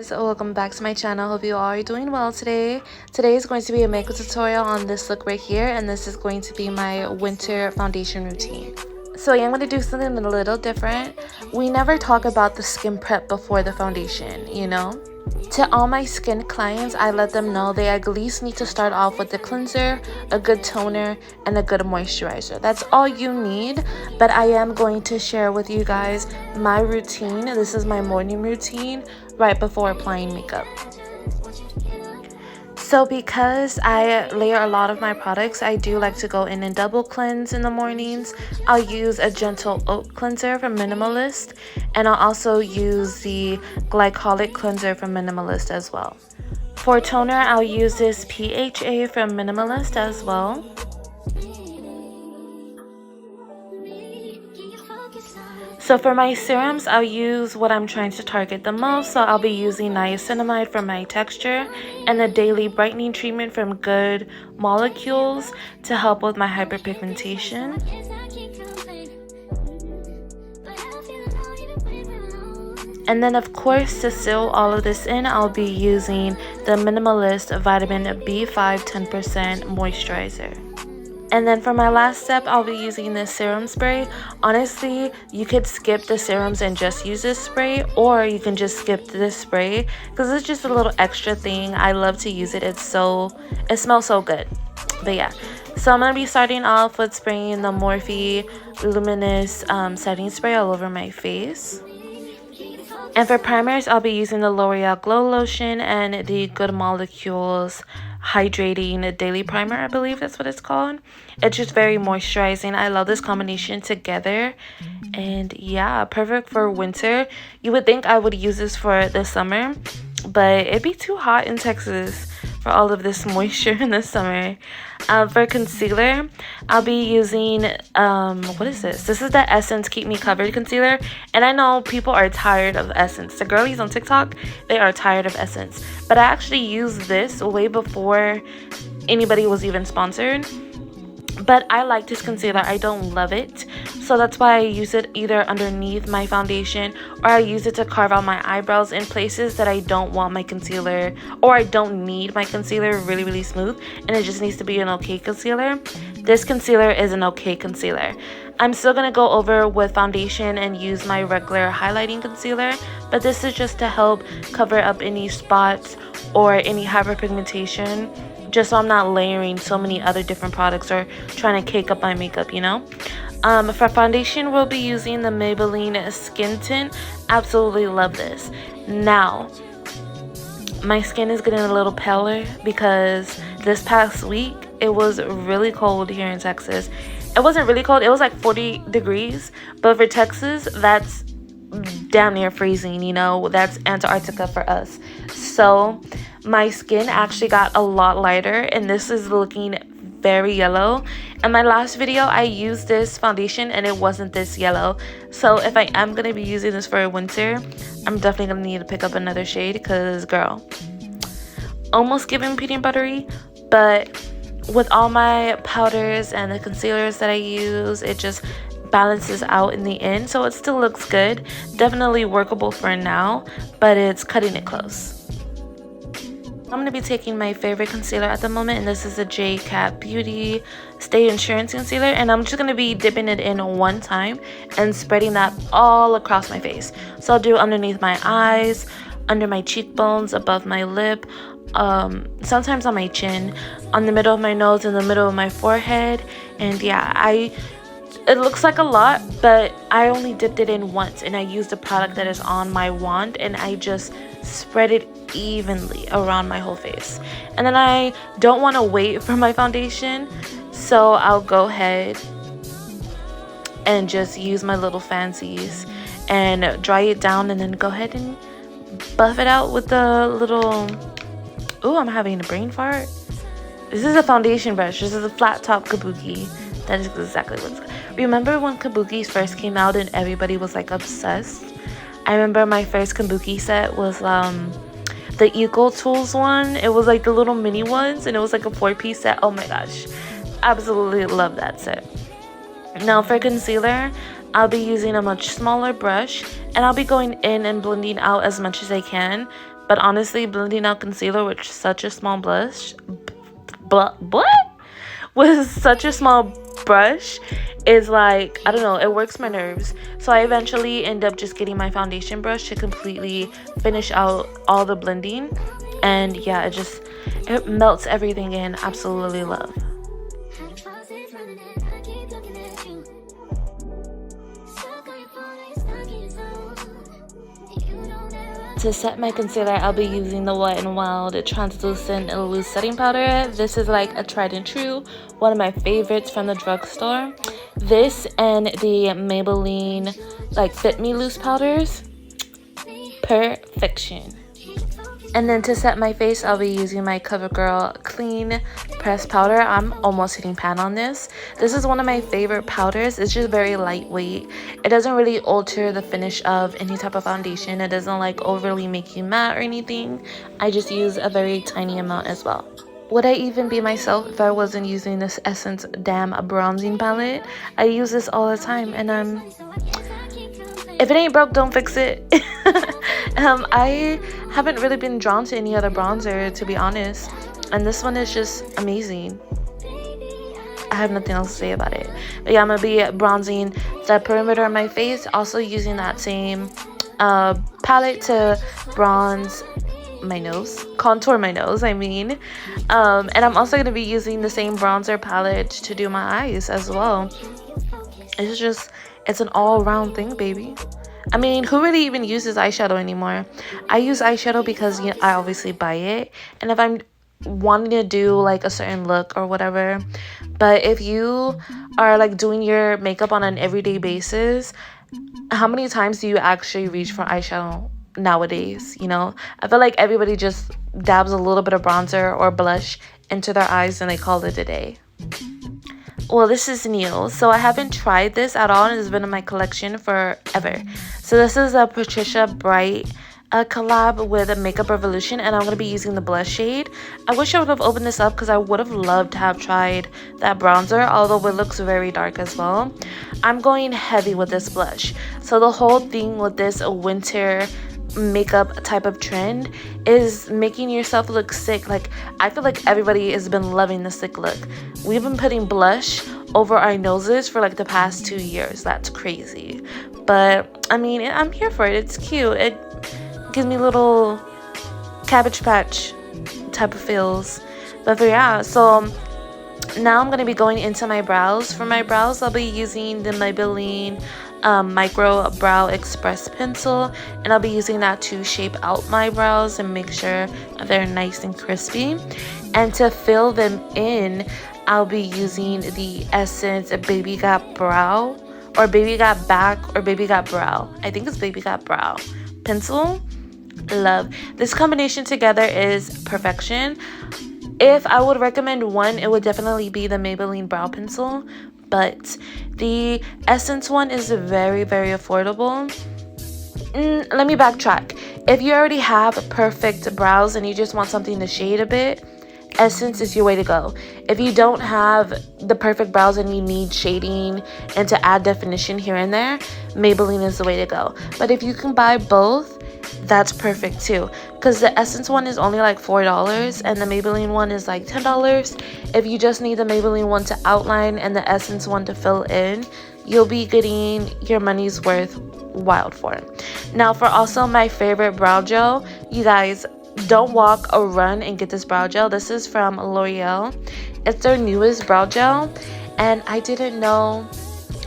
So welcome back to my channel. Hope you all are doing well today. Today is going to be a makeup tutorial on this look right here, and this is going to be my winter foundation routine. So I am going to do something a little different. We never talk about the skin prep before the foundation, you know? To all my skin clients, I let them know they at least need to start off with a cleanser, a good toner, and a good moisturizer. That's all you need, but I am going to share with you guys my routine. This is my morning routine right before applying makeup. So because I layer a lot of my products, I do like to go in and double cleanse in the mornings. I'll use a gentle oat cleanser from Minimalist, and I'll also use the glycolic cleanser from Minimalist as well. For toner, I'll use this PHA from Minimalist as well. So for my serums, I'll use what I'm trying to target the most. So I'll be using niacinamide for my texture and the daily brightening treatment from Good Molecules to help with my hyperpigmentation. And then of course, to seal all of this in, I'll be using the Minimalist Vitamin B5 10% moisturizer. And then for my last step, I'll be using this serum spray. Honestly, you could skip the serums and just use this spray, or you can just skip this spray because it's just a little extra thing. I love to use it. It smells so good. But yeah, so I'm going to be starting off with spraying the Morphe Luminous setting spray all over my face. And for primers, I'll be using the L'Oreal Glow Lotion and the Good Molecules Hydrating Daily Primer. I believe that's what it's called. It's just very moisturizing. I love this combination together. And yeah, perfect for winter. You would think I would use this for the summer, but it'd be too hot in Texas for all of this moisture in the summer. For concealer, I'll be using, what is this? This is the Essence Keep Me Covered concealer. And I know people are tired of Essence. The girlies on TikTok, they are tired of Essence. But I actually used this way before anybody was even sponsored. But I like this concealer. I don't love it. So that's why I use it either underneath my foundation, or I use it to carve out my eyebrows in places that I don't want my concealer, or I don't need my concealer really smooth and it just needs to be an okay concealer. This concealer is an okay concealer. I'm still going to go over with foundation and use my regular highlighting concealer, but this is just to help cover up any spots or any hyperpigmentation, just so I'm not layering so many other different products or trying to cake up my makeup, you know. For foundation, we'll be using the Maybelline Skin Tint. Absolutely love this. Now, my skin is getting a little paler because this past week it was really cold here in Texas. It wasn't really cold, it was like 40 degrees, but for Texas, that's damn near freezing, you know. That's Antarctica for us. So my skin actually got a lot lighter, and this is looking very yellow. In my last video, I used this foundation and it wasn't this yellow. So if I am going to be using this for winter, I'm definitely going to need to pick up another shade because, girl, almost giving peanut buttery. But with all my powders and the concealers that I use, it just balances out in the end, so it still looks good. Definitely workable for now, but it's cutting it close. I'm going to be taking my favorite concealer at the moment, and this is a J-Cat Beauty Staysurance concealer, and I'm just going to be dipping it in one time and spreading that all across my face. So I'll do underneath my eyes, under my cheekbones, above my lip, sometimes on my chin, on the middle of my nose, in the middle of my forehead. And yeah, it looks like a lot, but I only dipped it in once, and I used a product that is on my wand, and I just spread it evenly around my whole face. And then I don't want to wait for my foundation, so I'll go ahead and just use my little fancies and dry it down, and then go ahead and buff it out with the little... Ooh, I'm having a brain fart. This is a foundation brush. This is a flat top kabuki. That is exactly what it's called. Remember when kabukis first came out and everybody was like obsessed? I remember my first kabuki set was the Eco Tools one. It was like the little mini ones, and it was like a 4-piece set. Oh my gosh, absolutely love that set. Now for concealer, I'll be using a much smaller brush, and I'll be going in and blending out as much as I can. But honestly, blending out concealer with such a small blush, what? With such a small brush is like, I don't know, it works my nerves. So I eventually end up just getting my foundation brush to completely finish out all the blending. And yeah, it melts everything in. Absolutely love. To set my concealer, I'll be using the Wet n Wild translucent loose setting powder. This is like a tried and true, one of my favorites from the drugstore. This and the Maybelline like Fit Me loose powders, perfection. And then to set my face, I'll be using my CoverGirl Clean Press Powder. I'm almost hitting pan on this. This is one of my favorite powders. It's just very lightweight. It doesn't really alter the finish of any type of foundation. It doesn't like overly make you matte or anything. I just use a very tiny amount as well. Would I even be myself if I wasn't using this Essence Damn Bronzing Palette? I use this all the time, and if it ain't broke, don't fix it. I haven't really been drawn to any other bronzer, to be honest, and this one is just amazing. I have nothing else to say about it. But yeah, I'm gonna be bronzing the perimeter of my face, also using that same palette to bronze my nose, contour my nose, I mean. And I'm also gonna be using the same bronzer palette to do my eyes as well. It's an all-around thing, baby. I mean, who really even uses eyeshadow anymore? I use eyeshadow because, you know, I obviously buy it, and if I'm wanting to do like a certain look or whatever. But if you are like doing your makeup on an everyday basis, how many times do you actually reach for eyeshadow nowadays? You know, I feel like everybody just dabs a little bit of bronzer or blush into their eyes and they call it a day. Well, this is new, so I haven't tried this at all, and it's been in my collection forever. So this is a Patricia Bright collab with a Makeup Revolution, and I'm going to be using the blush shade. I wish I would have opened this up because I would have loved to have tried that bronzer, although it looks very dark as well. I'm going heavy with this blush. So the whole thing with this winter makeup type of trend is making yourself look sick. Like, I feel like everybody has been loving the sick look. We've been putting blush over our noses for like the past 2 years. That's crazy, but I mean, I'm here for it. It's cute. It gives me little Cabbage Patch type of feels. But yeah, so now I'm going to be going into my brows. For my brows, I'll be using the Maybelline Micro Brow Express pencil, and I'll be using that to shape out my brows and make sure they're nice and crispy. And to fill them in, I'll be using the Essence Baby Got Brow, or Baby Got Back, or Baby Got Brow. I think it's Baby Got Brow pencil. Love this combination together, is perfection. If I would recommend one, it would definitely be the Maybelline brow pencil, but the Essence one is very, very affordable. Let me backtrack. If you already have perfect brows and you just want something to shade a bit, Essence is your way to go. If you don't have the perfect brows and you need shading and to add definition here and there, Maybelline is the way to go. But if you can buy both, that's perfect too, because the Essence one is only like $4 and the Maybelline one is like $10. If you just need the Maybelline one to outline and the Essence one to fill in, you'll be getting your money's worth wild for it. Now, for also my favorite brow gel, you guys, don't walk or run and get this brow gel. This is from L'Oreal. It's their newest brow gel, and I didn't know,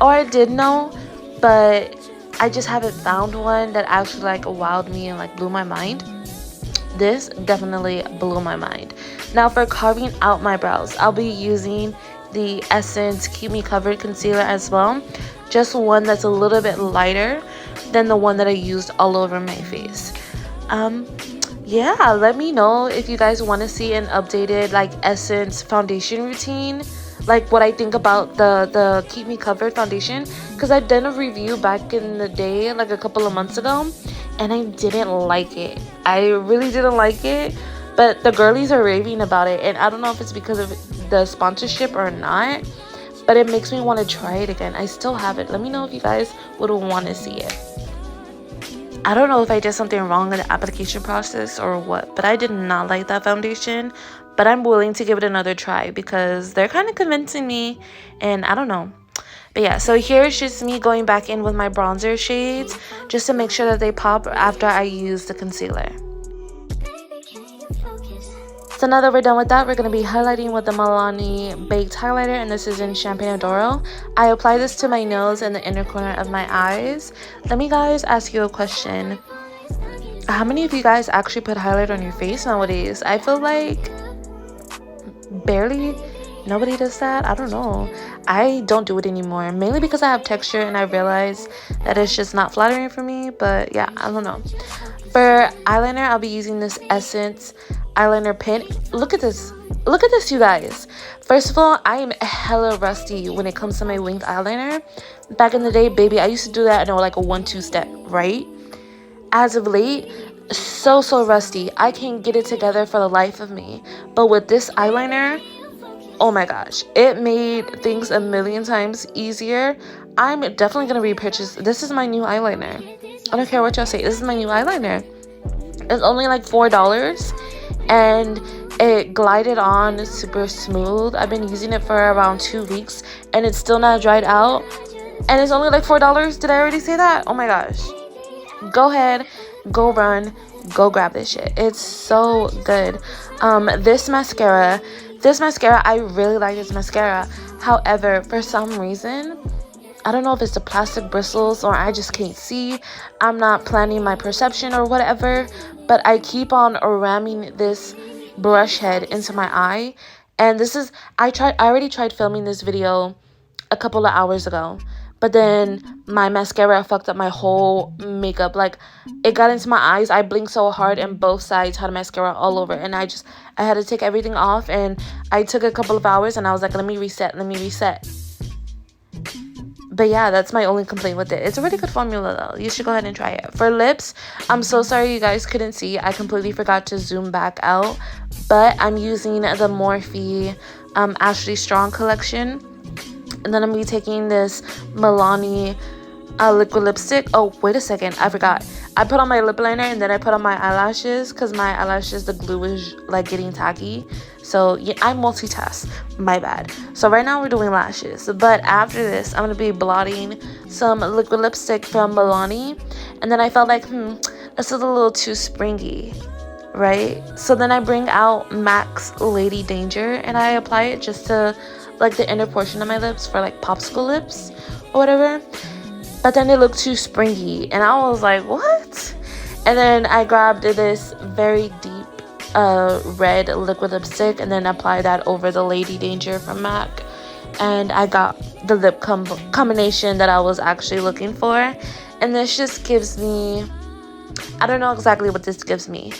or I did know, but I just haven't found one that actually like wowed me and like blew my mind. This definitely blew my mind. Now, for carving out my brows, I'll be using the Essence Keep Me Covered concealer as well. Just one that's a little bit lighter than the one that I used all over my face. Yeah, let me know if you guys want to see an updated like Essence foundation routine, like what I think about the Keep Me Covered foundation, because I've done a review back in the day, like a couple of months ago, and I didn't like it. I really didn't like it, but the girlies are raving about it, and I don't know if it's because of the sponsorship or not, but it makes me want to try it again. I still have it. Let me know if you guys would want to see it. I don't know if I did something wrong in the application process or what, but I did not like that foundation. But I'm willing to give it another try because they're kind of convincing me, and I don't know. But yeah, so here's just me going back in with my bronzer shades just to make sure that they pop after I use the concealer. So now that we're done with that, we're going to be highlighting with the Milani Baked Highlighter, and this is in Champagne Adoro. I apply this to my nose and the inner corner of my eyes. Let me guys ask you a question. How many of you guys actually put highlighter on your face nowadays? I feel like barely. Nobody does that. I don't know. I don't do it anymore, mainly because I have texture and I realize that it's just not flattering for me. But yeah, I don't know. For eyeliner, I'll be using this Essence eyeliner pen. Look at this. Look at this, you guys. First of all, I am hella rusty when it comes to my winged eyeliner. Back in the day, baby, I used to do that in like a 1-2 step, right? As of late, so rusty. I can't get it together for the life of me. But with this eyeliner, oh my gosh, it made things a million times easier. I'm definitely gonna repurchase. This is my new eyeliner. I don't care what y'all say. This is my new eyeliner. It's only like $4 and it glided on super smooth. I've been using it for around 2 weeks and it's still not dried out, and it's only like $4. Did I already say that? Oh my gosh. Go ahead, go run, go grab this shit. It's so good. This mascara, I really like this mascara. However, for some reason, I don't know if it's the plastic bristles or I just can't see. I'm not planning my perception or whatever, but I keep on ramming this brush head into my eye. And this is, I already tried filming this video a couple of hours ago, but then my mascara fucked up my whole makeup. Like, it got into my eyes. I blinked so hard and both sides had mascara all over, and I had to take everything off, and I took a couple of hours and I was like, let me reset. But yeah, that's my only complaint with it. It's a really good formula though. You should go ahead and try it. For lips, I'm so sorry you guys couldn't see. I completely forgot to zoom back out. But I'm using the Morphe Ashley Strong collection. And then I'm going to be taking this Milani liquid lipstick. Oh, wait a second. I forgot. I put on my lip liner and then I put on my eyelashes because my eyelashes, the glue is like getting tacky. So yeah, I multitask. My bad. So right now we're doing lashes. But after this, I'm going to be blotting some liquid lipstick from Milani. And then I felt like, this is a little too springy, right? So then I bring out MAC's Lady Danger and I apply it just to like the inner portion of my lips for like popsicle lips or whatever. But then it looked too springy and I was like, what? And then I grabbed this very deep red liquid lipstick and then apply that over the Lady Danger from MAC, and I got the lip combination that I was actually looking for. And this just gives me, I don't know exactly what this gives me.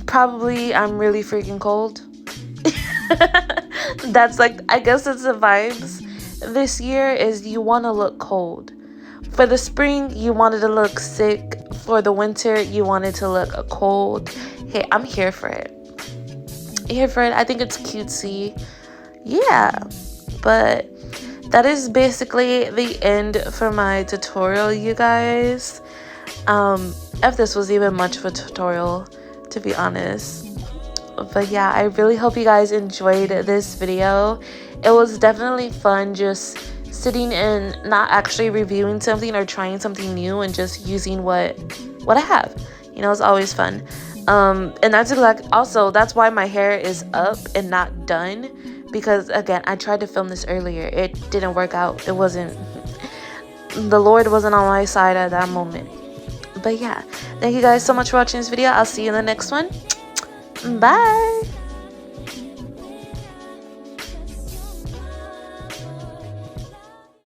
Probably I'm really freaking cold. That's like, I guess it's the vibes this year, is you want to look cold. For the spring, you wanted to look sick. For the winter, you wanted to look cold. Hey, I'm here for it. I think it's cutesy. Yeah. But that is basically the end for my tutorial, you guys. If this was even much of a tutorial, to be honest. But yeah, I really hope you guys enjoyed this video. It was definitely fun just sitting and not actually reviewing something or trying something new and just using what I have. You know, it's always fun. And that's also that's why my hair is up and not done, because again, I tried to film this earlier. It didn't work out. It wasn't, the Lord wasn't on my side at that moment. But yeah, thank you guys so much for watching this video. I'll see you in the next one. Bye.